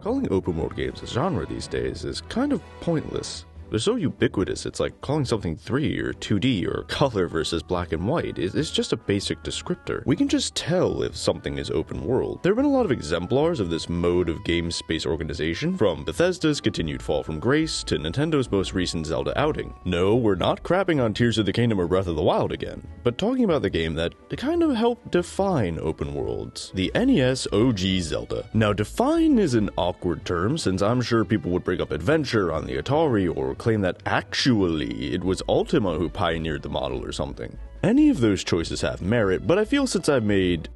Calling open world games a genre these days is kind of pointless. They're so ubiquitous, it's like calling something 3 or 2D or color versus black and white. It's just a basic descriptor. We can just tell if something is open world. There have been a lot of exemplars of this mode of game space organization, from Bethesda's continued fall from grace to Nintendo's most recent Zelda outing. No, we're not crapping on Tears of the Kingdom or Breath of the Wild again, but talking about the game that kind of helped define open worlds, the NES OG Zelda. Now, define is an awkward term, since I'm sure people would bring up adventure on the Atari or claim that actually it was Ultima who pioneered the model or something. Any of those choices have merit, but I feel since I've made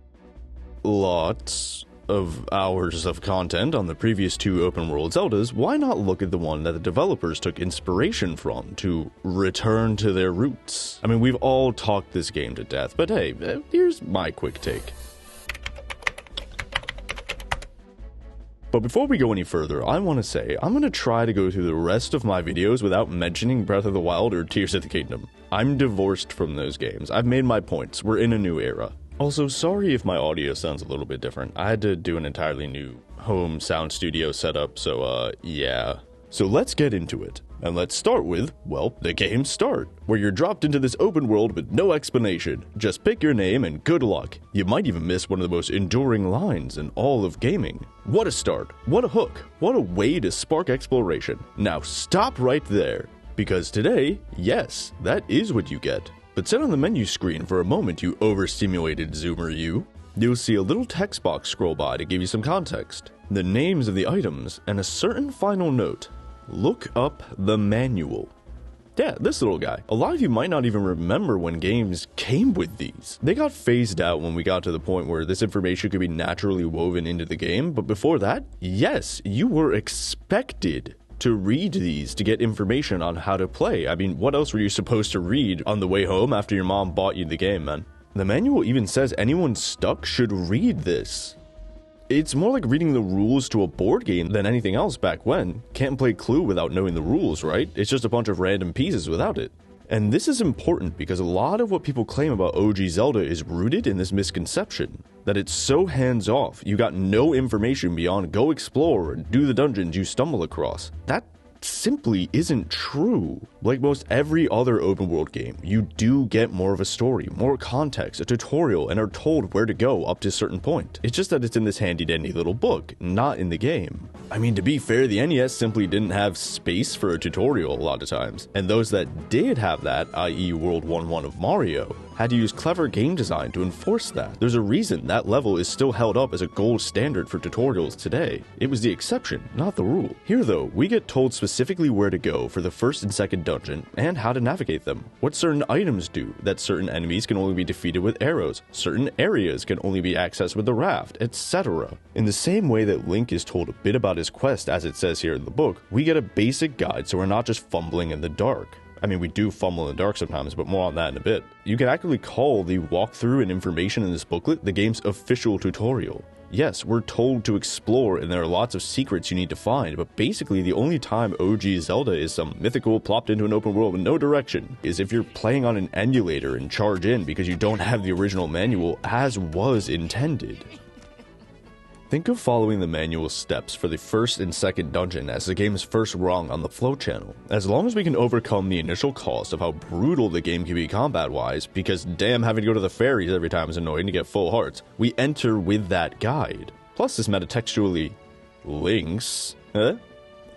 lots of hours of content on the previous 2 open world Zeldas, why not look at the one that the developers took inspiration from to return to their roots? I mean, we've all talked this game to death, but hey, here's my quick take. But before we go any further, I want to say, I'm going to try to go through the rest of my videos without mentioning Breath of the Wild or Tears of the Kingdom. I'm divorced from those games. I've made my points. We're in a new era. Also, sorry if my audio sounds a little bit different. I had to do an entirely new home sound studio setup, so yeah. So let's get into it. And let's start with, well, the game start, where you're dropped into this open world with no explanation. Just pick your name and good luck. You might even miss one of the most enduring lines in all of gaming. What a start, what a hook, what a way to spark exploration. Now stop right there, because today, yes, that is what you get. But sit on the menu screen for a moment, you overstimulated zoomer you. You'll see a little text box scroll by to give you some context, the names of the items, and a certain final note. Look up the manual. Yeah, this little guy. A lot of you might not even remember when games came with these. They got phased out when we got to the point where this information could be naturally woven into the game, but before that, yes, you were expected to read these to get information on how to play. I mean, what else were you supposed to read on the way home after your mom bought you the game, man? The manual even says anyone stuck should read this. It's more like reading the rules to a board game than anything else back when. Can't play Clue without knowing the rules, right? It's just a bunch of random pieces without it. And this is important because a lot of what people claim about OG Zelda is rooted in this misconception, that it's so hands-off, you got no information beyond go explore and do the dungeons you stumble across. That simply isn't true. Like most every other open world game, you do get more of a story, more context, a tutorial, and are told where to go up to a certain point. It's just that it's in this handy dandy little book, not in the game. I mean, to be fair, the NES simply didn't have space for a tutorial a lot of times, and those that did have that, i.e. World 1-1 of Mario, had to use clever game design to enforce that. There's a reason that level is still held up as a gold standard for tutorials today. It was the exception, not the rule. Here though, we get told specifically where to go for the first and second dungeon, and how to navigate them. What certain items do, that certain enemies can only be defeated with arrows, certain areas can only be accessed with the raft, etc. In the same way that Link is told a bit about his quest as it says here in the book, we get a basic guide so we're not just fumbling in the dark. I mean, we do fumble in the dark sometimes, but more on that in a bit. You can actually call the walkthrough and information in this booklet the game's official tutorial. Yes, we're told to explore and there are lots of secrets you need to find, but basically the only time OG Zelda is some mythical plopped into an open world with no direction is if you're playing on an emulator and charge in because you don't have the original manual as was intended. Think of following the manual steps for the first and second dungeon as the game's first rung on the flow channel. As long as we can overcome the initial cost of how brutal the game can be combat-wise, because damn having to go to the fairies every time is annoying to get full hearts, we enter with that guide. Plus this metatextually links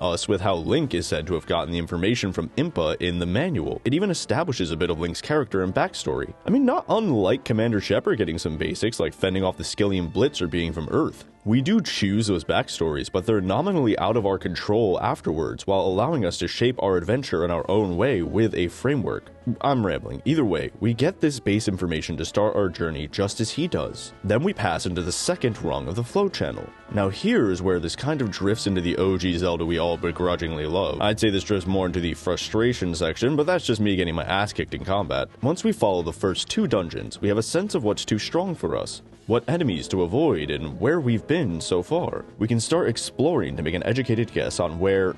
us with how Link is said to have gotten the information from Impa in the manual. It even establishes a bit of Link's character and backstory. I mean, not unlike Commander Shepard getting some basics like fending off the Skillian Blitz or being from Earth. We do choose those backstories, but they're nominally out of our control afterwards, while allowing us to shape our adventure in our own way with a framework. I'm rambling. Either way, we get this base information to start our journey just as he does. Then we pass into the second rung of the flow channel. Now here's where this kind of drifts into the OG Zelda we all begrudgingly love. I'd say this drifts more into the frustration section, but that's just me getting my ass kicked in combat. Once we follow the first 2 dungeons, we have a sense of what's too strong for us, what enemies to avoid, and where we've been so far. We can start exploring to make an educated guess on where...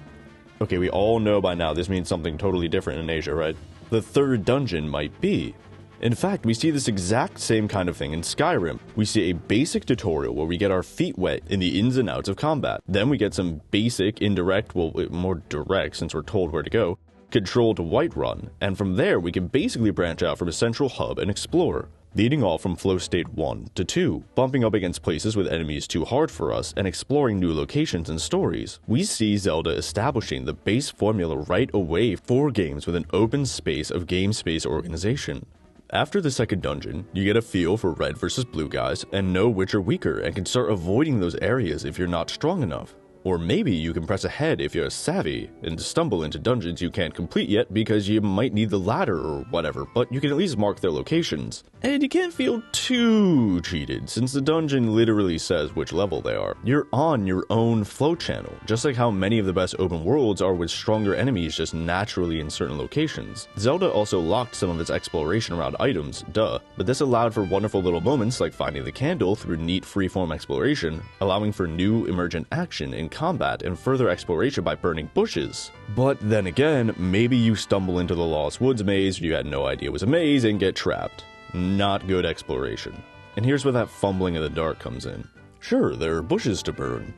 Okay, we all know by now this means something totally different in Asia, right? The third dungeon might be. In fact, we see this exact same kind of thing in Skyrim. We see a basic tutorial where we get our feet wet in the ins and outs of combat. Then we get some basic, indirect, well, more direct since we're told where to go, control to Whiterun, and from there we can basically branch out from a central hub and explore, leading off from flow state 1 to 2, bumping up against places with enemies too hard for us and exploring new locations and stories. We see Zelda establishing the base formula right away for games with an open space of game space organization. After the second dungeon, you get a feel for red versus blue guys and know which are weaker and can start avoiding those areas if you're not strong enough. Or maybe you can press ahead if you're savvy and stumble into dungeons you can't complete yet because you might need the ladder or whatever, but you can at least mark their locations. And you can't feel too cheated since the dungeon literally says which level they are. You're on your own flow channel, just like how many of the best open worlds are with stronger enemies just naturally in certain locations. Zelda also locked some of its exploration around items, duh, but this allowed for wonderful little moments like finding the candle through neat freeform exploration, allowing for new emergent action in combat and further exploration by burning bushes. But then again, maybe you stumble into the Lost Woods maze you had no idea was a maze and get trapped. Not good exploration. And here's where that fumbling in the dark comes in. Sure, there are bushes to burn.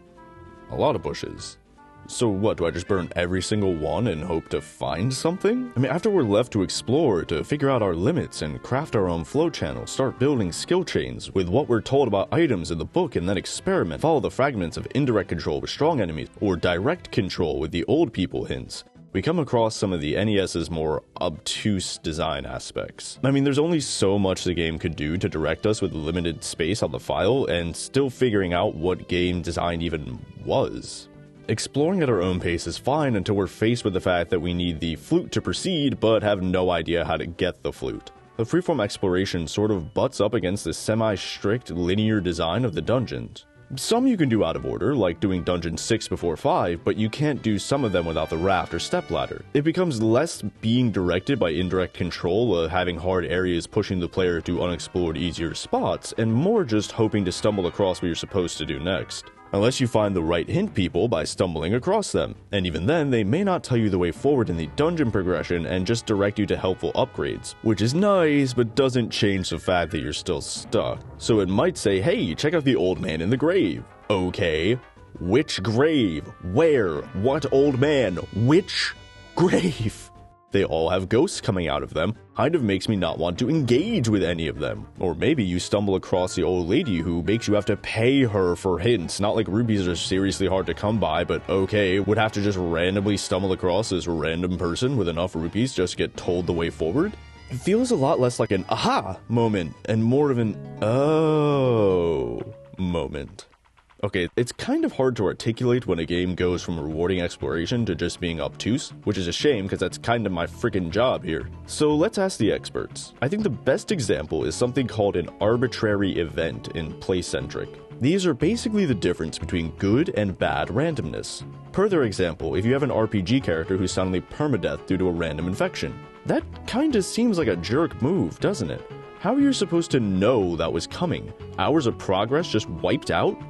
A lot of bushes. So what, do I just burn every single one and hope to find something? I mean, after we're left to explore, to figure out our limits and craft our own flow channel, start building skill chains with what we're told about items in the book and then experiment, follow the fragments of indirect control with strong enemies or direct control with the old people hints, we come across some of the NES's more obtuse design aspects. I mean, there's only so much the game could do to direct us with limited space on the file and still figuring out what game design even was. Exploring at our own pace is fine until we're faced with the fact that we need the flute to proceed, but have no idea how to get the flute. The freeform exploration sort of butts up against the semi-strict linear design of the dungeons. Some you can do out of order, like doing dungeon 6 before 5, but you can't do some of them without the raft or stepladder. It becomes less being directed by indirect control, having hard areas pushing the player to unexplored easier spots, and more just hoping to stumble across what you're supposed to do next. Unless you find the right hint people by stumbling across them, and even then they may not tell you the way forward in the dungeon progression and just direct you to helpful upgrades, which is nice but doesn't change the fact that you're still stuck. So it might say, hey, check out the old man in the grave. Okay, which grave? Where? What old man? Which grave? They all have ghosts coming out of them, kind of makes me not want to engage with any of them. Or maybe you stumble across the old lady who makes you have to pay her for hints, not like rubies are seriously hard to come by, but okay, would have to just randomly stumble across this random person with enough rupees just to get told the way forward? It feels a lot less like an aha moment and more of an oh moment. Okay, it's kind of hard to articulate when a game goes from rewarding exploration to just being obtuse, which is a shame because that's kind of my freaking job here. So let's ask the experts. I think the best example is something called an arbitrary event in Play-Centric. These are basically the difference between good and bad randomness. Per their example, if you have an RPG character who's suddenly permadeath due to a random infection, that kinda seems like a jerk move, doesn't it? How are you supposed to know that was coming? Hours of progress just wiped out?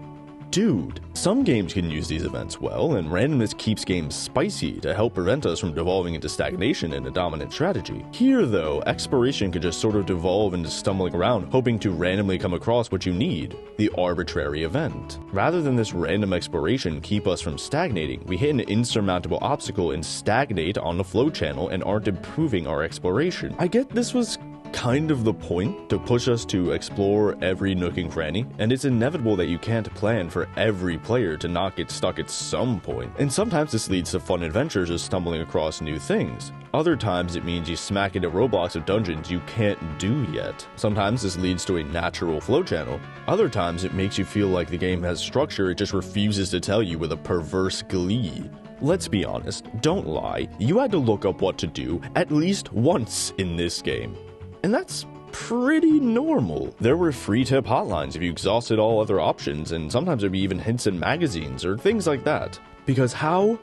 Dude, some games can use these events well, and randomness keeps games spicy to help prevent us from devolving into stagnation in a dominant strategy. Here though, exploration could just sort of devolve into stumbling around, hoping to randomly come across what you need, the arbitrary event. Rather than this random exploration keep us from stagnating, we hit an insurmountable obstacle and stagnate on the flow channel and aren't improving our exploration. I get this was kind of the point, to push us to explore every nook and cranny, and it's inevitable that you can't plan for every player to not get stuck at some point. And sometimes this leads to fun adventures of stumbling across new things. Other times it means you smack into roadblocks of dungeons you can't do yet. Sometimes this leads to a natural flow channel. Other times it makes you feel like the game has structure it just refuses to tell you with a perverse glee. Let's be honest, don't lie, you had to look up what to do at least once in this game. And that's pretty normal. There were free tip hotlines if you exhausted all other options, and sometimes there'd be even hints in magazines or things like that. Because how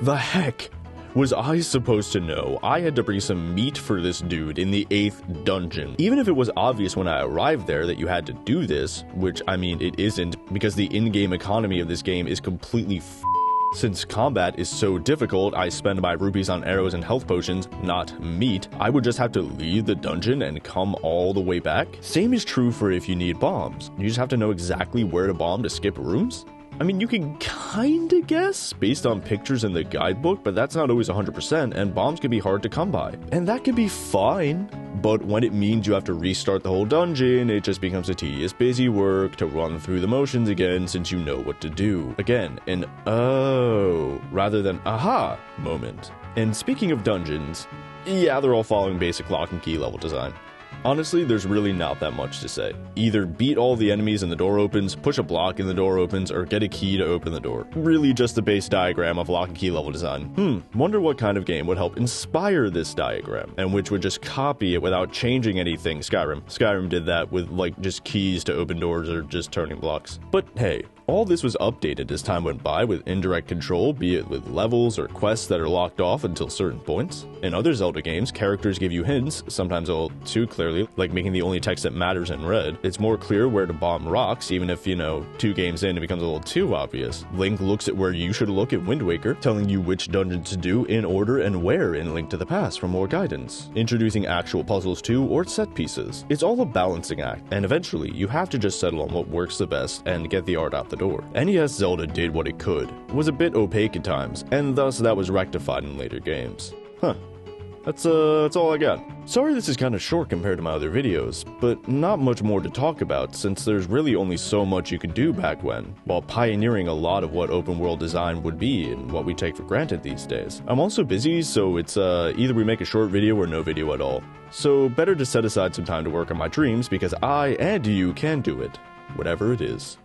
the heck was I supposed to know I had to bring some meat for this dude in the 8th dungeon? Even if it was obvious when I arrived there that you had to do this, which I mean it isn't, because the in-game economy of this game is completely Since combat is so difficult, I spend my rupees on arrows and health potions, not meat. I would just have to leave the dungeon and come all the way back. Same is true for if you need bombs. You just have to know exactly where to bomb to skip rooms? I mean, you can kinda guess based on pictures in the guidebook, but that's not always 100%, and bombs can be hard to come by. And that can be fine, but when it means you have to restart the whole dungeon, it just becomes a tedious, busy work to run through the motions again since you know what to do. Again, an oh, rather than aha moment. And speaking of dungeons, yeah, they're all following basic lock and key level design. Honestly, there's really not that much to say. Either beat all the enemies and the door opens, push a block and the door opens, or get a key to open the door. Really just the base diagram of lock and key level design. Wonder what kind of game would help inspire this diagram, and which would just copy it without changing anything. Skyrim did that with like just keys to open doors or just turning blocks. But hey, all this was updated as time went by with indirect control, be it with levels or quests that are locked off until certain points. In other Zelda games, characters give you hints, sometimes a little too clearly, like making the only text that matters in red. It's more clear where to bomb rocks, even if, 2 games in it becomes a little too obvious. Link looks at where you should look in Wind Waker, telling you which dungeon to do in order and where in Link to the Past for more guidance. Introducing actual puzzles too, or set pieces. It's all a balancing act, and eventually you have to just settle on what works the best and get the art out the door. NES Zelda did what it could. It was a bit opaque at times, and thus that was rectified in later games. That's all I got. Sorry this is kinda short compared to my other videos, but not much more to talk about since there's really only so much you could do back when, while pioneering a lot of what open world design would be and what we take for granted these days. I'm also busy, so it's either we make a short video or no video at all. So better to set aside some time to work on my dreams because I and you can do it, whatever it is.